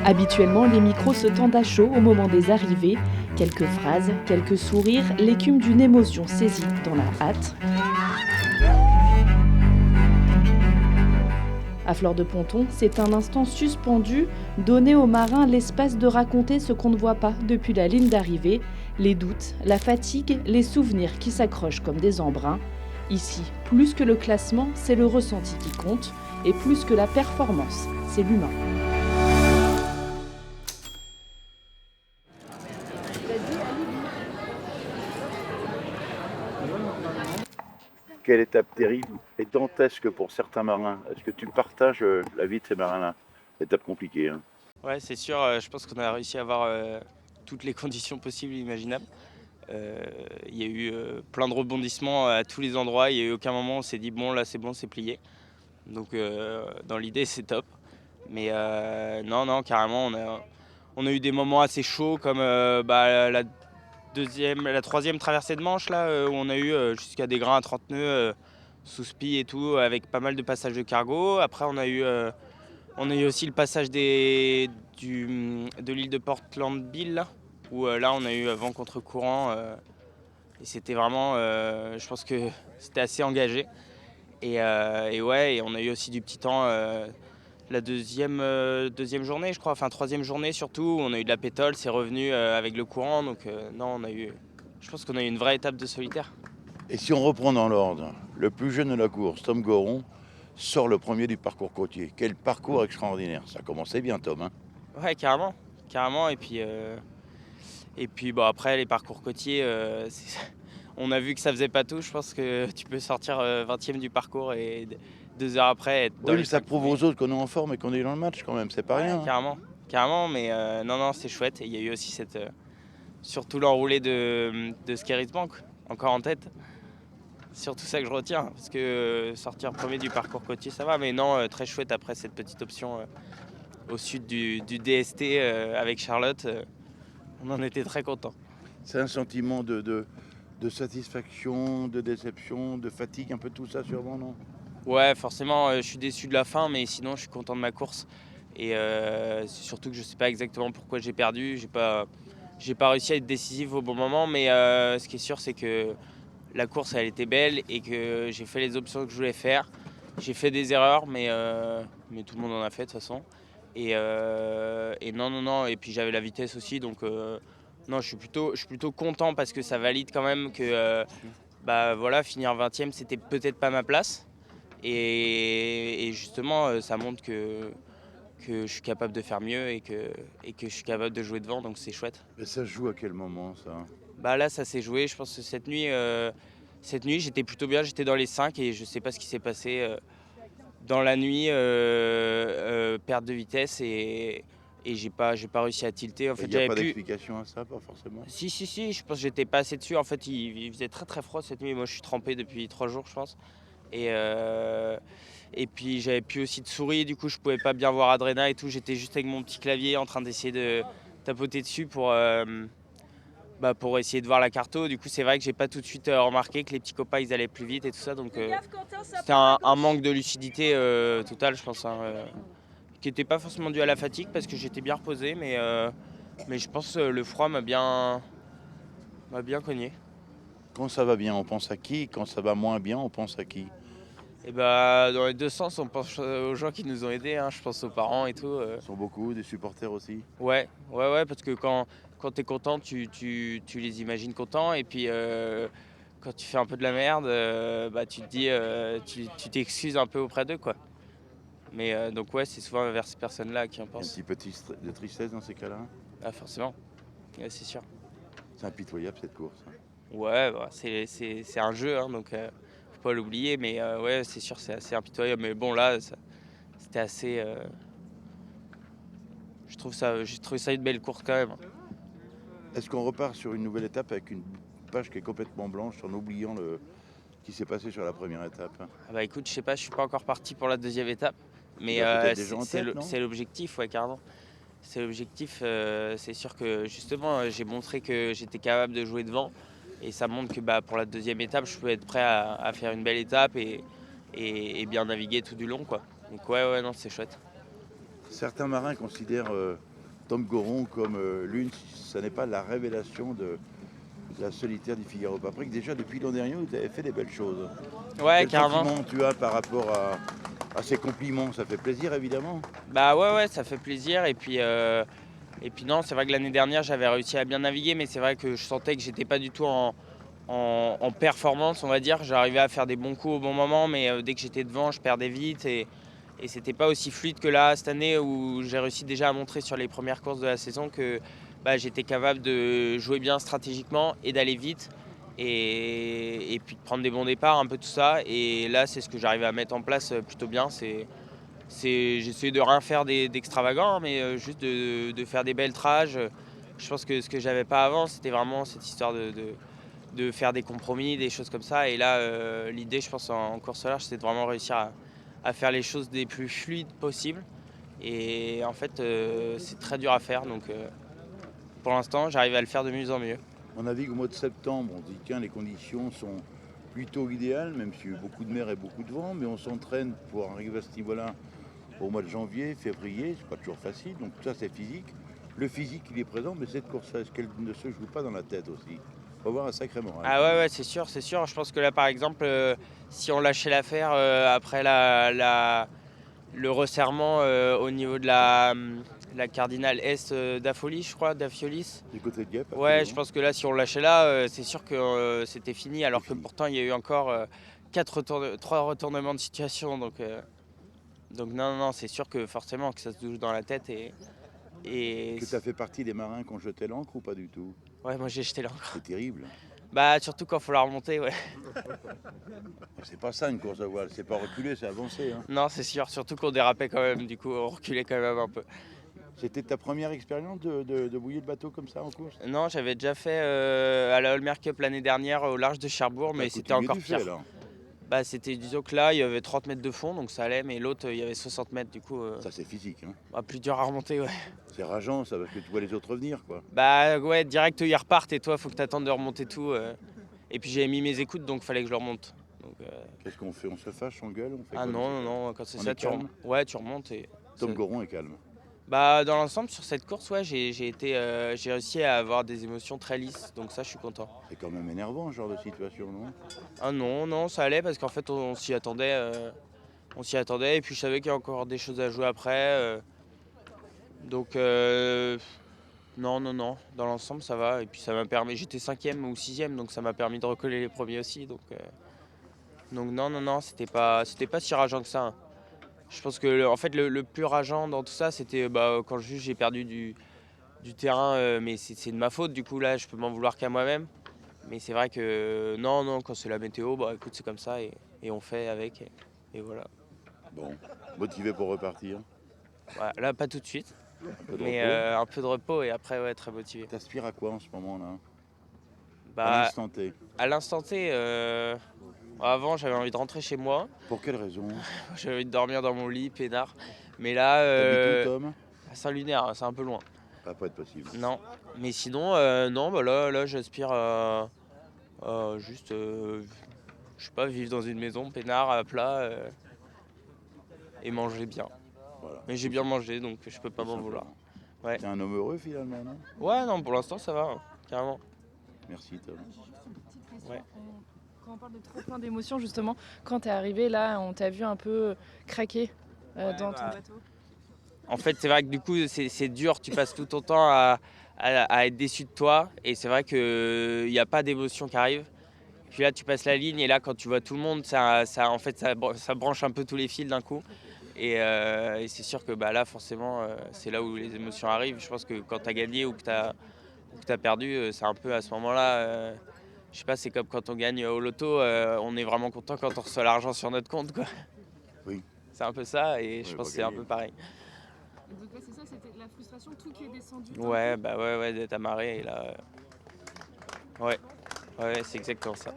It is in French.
Habituellement, les micros se tendent à chaud au moment des arrivées. Quelques phrases, quelques sourires, l'écume d'une émotion saisie dans la hâte. À Fleur de Ponton, c'est un instant suspendu, donner aux marins l'espace de raconter ce qu'on ne voit pas depuis la ligne d'arrivée, les doutes, la fatigue, les souvenirs qui s'accrochent comme des embruns. Ici, plus que le classement, c'est le ressenti qui compte, et plus que la performance, c'est l'humain. Quelle étape terrible et dantesque pour certains marins. Est-ce que tu partages la vie de ces marins-là? Étape compliquée. Hein. Ouais, c'est sûr, je pense qu'on a réussi à avoir toutes les conditions possibles et imaginables. Il y a eu plein de rebondissements à tous les endroits. Il n'y a eu aucun moment où on s'est dit bon là c'est bon, c'est plié. Donc dans l'idée c'est top. Mais non, carrément on a eu des moments assez chauds comme la troisième traversée de Manche là, où on a eu jusqu'à des grains à 30 nœuds sous spi et tout, avec pas mal de passages de cargo. Après on a eu aussi le passage de l'île de Portland Bill, là, où là on a eu vent contre courant. Et c'était vraiment, je pense que c'était assez engagé. Et ouais, et on a eu aussi du petit temps la deuxième journée, je crois, enfin troisième journée surtout. On a eu de la pétole, c'est revenu avec le courant. Donc non, je pense qu'on a eu une vraie étape de solitaire. Et si on reprend dans l'ordre, le plus jeune de la course, Tom Goron, sort le premier du parcours côtier. Quel parcours extraordinaire. Ça commençait bien, Tom. Hein. Ouais, carrément. Carrément. Et puis bon, après, les parcours côtiers, on a vu que ça faisait pas tout. Je pense que tu peux sortir 20e du parcours et 2 heures après être dans Oui, les mais ça 5 prouve premiers. aux autres qu'on est en forme et qu'on est dans le match quand même. C'est pas Ouais, rien. Hein. carrément. Mais non, c'est chouette. Et il y a eu aussi surtout l'enroulé de Skerries Bank, encore en tête. C'est surtout ça que je retiens. Parce que sortir premier du parcours côtier, ça va. Mais non, très chouette après cette petite option au sud du DST avec Charlotte. On en était très contents. C'est un sentiment de satisfaction, de déception, de fatigue, un peu tout ça sûrement, non? Ouais, forcément, je suis déçu de la fin, mais sinon, je suis content de ma course. Et c'est surtout que je sais pas exactement pourquoi j'ai perdu. J'ai pas réussi à être décisif au bon moment, mais ce qui est sûr, c'est que la course, elle était belle et que j'ai fait les options que je voulais faire. J'ai fait des erreurs, mais tout le monde en a fait de toute façon. Et non. Et puis j'avais la vitesse aussi, donc non, je suis plutôt content parce que ça valide quand même que voilà, finir 20e, c'était peut-être pas ma place. Et justement, ça montre que je suis capable de faire mieux et que je suis capable de jouer devant, donc c'est chouette. Mais ça se joue à quel moment, ça? Bah là, ça s'est joué, je pense que cette nuit, j'étais plutôt bien, j'étais dans les 5 et je sais pas ce qui s'est passé dans la nuit, perte de vitesse et j'ai pas réussi à tilter. En fait, Il n'y a j'avais pas pu. d'explication à ça, pas forcément. Si, je pense que j'étais pas assez dessus. En fait, il faisait très très froid cette nuit. Moi, je suis trempé depuis 3 jours, je pense. Et, euh, et puis, j'avais plus aussi de souris. Du coup, je pouvais pas bien voir Adrena et tout. J'étais juste avec mon petit clavier en train d'essayer de tapoter dessus pour essayer de voir la carto. Du coup, c'est vrai que j'ai pas tout de suite remarqué que les petits copains, ils allaient plus vite et tout ça. Donc, c'était un manque de lucidité total, je pense. Hein, qui n'était pas forcément dû à la fatigue parce que j'étais bien reposé. Mais je pense que le froid m'a bien cogné. Quand ça va bien, on pense à qui? Quand ça va moins bien, on pense à qui? Et bah dans les deux sens, on pense aux gens qui nous ont aidés, hein. Je pense aux parents et tout. Ils sont beaucoup, des supporters aussi. Ouais, parce que quand t'es content, tu les imagines contents. Et puis quand tu fais un peu de la merde, tu te dis, tu t'excuses un peu auprès d'eux, quoi. Mais donc ouais, c'est souvent vers ces personnes-là qui en Il y a un pensent. petit peu de tristesse dans ces cas-là. Ah, forcément, ouais, c'est sûr. C'est impitoyable cette course. Hein. Ouais, c'est un jeu, hein, donc faut pas l'oublier. Mais ouais, c'est sûr, c'est assez impitoyable. Mais bon, là, c'était assez. J'ai trouvé ça une belle course quand même. Est-ce qu'on repart sur une nouvelle étape avec une page qui est complètement blanche en oubliant ce qui s'est passé sur la première étape? Ah bah écoute, je sais pas, je suis pas encore parti pour la deuxième étape. Mais dois peut-être déjà en tête, non? c'est l'objectif, ouais, carrément. C'est l'objectif. C'est sûr que justement, j'ai montré que j'étais capable de jouer devant. Et ça montre que pour la deuxième étape, je peux être prêt à faire une belle étape et bien naviguer tout du long, quoi. Donc ouais, non, c'est chouette. Certains marins considèrent Tom Goron comme l'une, ça n'est pas la révélation de la solitaire du Figaro Paprika. Déjà depuis l'an dernier, tu avais fait des belles choses. Ouais, Quel carrément. sentiment tu as par rapport à ces compliments? Ça fait plaisir évidemment. Bah ouais, ça fait plaisir. Et puis non, c'est vrai que l'année dernière, j'avais réussi à bien naviguer, mais c'est vrai que je sentais que j'étais pas du tout en performance, on va dire. J'arrivais à faire des bons coups au bon moment, mais dès que j'étais devant, je perdais vite. Et c'était pas aussi fluide que là, cette année, où j'ai réussi déjà à montrer sur les premières courses de la saison que j'étais capable de jouer bien stratégiquement et d'aller vite. Et puis de prendre des bons départs, un peu tout ça. Et là, c'est ce que j'arrivais à mettre en place plutôt bien. J'essayais de rien faire d'extravagant, mais juste de faire des belles trages. Je pense que ce que j'avais pas avant, c'était vraiment cette histoire de faire des compromis, des choses comme ça. Et là, l'idée, je pense, en course au large, c'est de vraiment réussir à faire les choses des plus fluides possibles. Et en fait, c'est très dur à faire. Donc, pour l'instant, j'arrive à le faire de mieux en mieux. On navigue au mois de septembre, on se dit tiens, les conditions sont plutôt idéales, même s'il y a eu beaucoup de mer et beaucoup de vent, mais on s'entraîne pour arriver à ce niveau-là au mois de janvier, février, c'est pas toujours facile, donc tout ça c'est physique. Le physique il est présent, mais cette course, est-ce qu'elle ne se joue pas dans la tête aussi? Faut avoir un sacré moral. Ah ouais, c'est sûr, c'est sûr. Je pense que là, par exemple, si on lâchait l'affaire après le resserrement au niveau de la cardinale est d'Affolis, je crois, d'Affiolis. Du côté de Dieppe, Ouais, je absolument. pense que là, si on lâchait là, c'est sûr que c'était fini, alors C'est que fini. pourtant, il y a eu encore 3 retournements de situation. Donc non, c'est sûr que forcément que ça se joue dans la tête. Et Que tu as fait partie des marins qui ont jeté l'ancre ou pas du tout? ouais, moi, j'ai jeté l'encre. C'est terrible. Bah, surtout quand il faut la remonter, ouais. C'est pas ça une course à voile, c'est pas reculer, c'est avancer. Hein. Non, c'est sûr, surtout qu'on dérapait quand même, du coup, on reculait quand même un peu. C'était ta première expérience de bouiller le bateau comme ça en course? Non, j'avais déjà fait à la Holmer Cup l'année dernière au large de Cherbourg, mais T'as c'était coutumier encore du fait pire. alors. Bah, c'était, disons que là, il y avait 30 mètres de fond, donc ça allait, mais l'autre, il y avait 60 mètres, du coup, Ça c'est physique. Hein. plus dur à remonter, ouais. C'est rageant ça parce que tu vois les autres venir quoi. Bah ouais, direct, ils repartent et toi, faut que t'attendes de remonter tout. Et puis j'avais mis mes écoutes, donc fallait que je le remonte. Donc, Qu'est-ce qu'on fait? On se fâche, on gueule, on fait ah quoi dans non, ces cas-là? non, quand c'est On ça, est calme. ouais, tu remontes. Tom Goron est calme. Bah, dans l'ensemble, sur cette course, ouais, j'ai réussi à avoir des émotions très lisses, donc ça, je suis content. C'est quand même énervant ce genre de situation, non? Ah non, ça allait parce qu'en fait, on s'y attendait. On s'y attendait et puis je savais qu'il y a encore des choses à jouer après. Donc, non, dans l'ensemble, ça va. Et puis ça m'a permis, j'étais 5e ou 6e, donc ça m'a permis de recoller les premiers aussi. Donc non, c'était pas si rageant que ça. Hein. Je pense que en fait, le plus rageant dans tout ça, c'était quand juste j'ai perdu du terrain, mais c'est de ma faute. Du coup, là, je peux m'en vouloir qu'à moi-même. Mais c'est vrai que non, quand c'est la météo, bah écoute, c'est comme ça et on fait avec. Et voilà. Bon, motivé pour repartir. Voilà. Là, pas tout de suite, Un peu de mais repos. un peu de repos et après, ouais, très motivé. T'aspires à quoi en ce moment-là? À Bah, l'instant T. à l'instant T, avant, j'avais envie de rentrer chez moi. Pour quelle raison? J'avais envie de dormir dans mon lit, peinard. Mais là, T'habites où Tom? à Saint-Lunaire, c'est un peu loin. Ça va pas être possible. Non. Mais sinon, non, bah là j'aspire à juste, je sais pas, vivre dans une maison, peinard, à plat, et manger bien. Voilà. Mais j'ai bien mangé, donc je peux pas Tout m'en vouloir. simplement. Ouais. T'es un homme heureux finalement, non? Ouais, non, pour l'instant, ça va, hein, carrément. Merci Tom. Juste une petite question. Ouais. Quand on parle de trop plein d'émotions, justement, quand t'es arrivé là, on t'a vu un peu craquer dans ton bateau. En fait, c'est vrai que du coup, c'est dur, tu passes tout ton temps à être déçu de toi, et c'est vrai qu'il n'y a pas d'émotion qui arrive. Puis là, tu passes la ligne, et là, quand tu vois tout le monde, ça branche un peu tous les fils d'un coup. Et c'est sûr que là, forcément, c'est là où les émotions arrivent. Je pense que quand tu as gagné ou que tu as perdu, c'est un peu à ce moment-là. Je sais pas, c'est comme quand on gagne au loto, on est vraiment content quand on reçoit l'argent sur notre compte, quoi. Oui. C'est un peu ça, et je Ouais, pense que pas c'est un gagné. peu pareil. Donc c'est ça, c'était la frustration, tout qui est descendu. Ouais, ouais, d'être amarré, et là. Ouais, c'est exactement ça.